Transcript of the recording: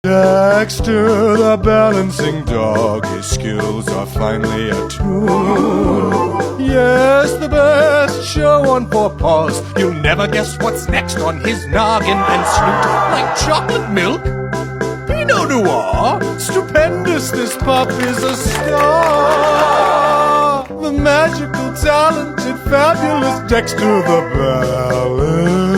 Dexter the balancing dog, his skills are finely attuned. Yes, the best show on 4 Paws. You'll never guess what's next on his noggin. And Snoot, like chocolate milk, Pinot Noir, stupendous, this pup is a star. The magical, talented, fabulous Dexter the Balance.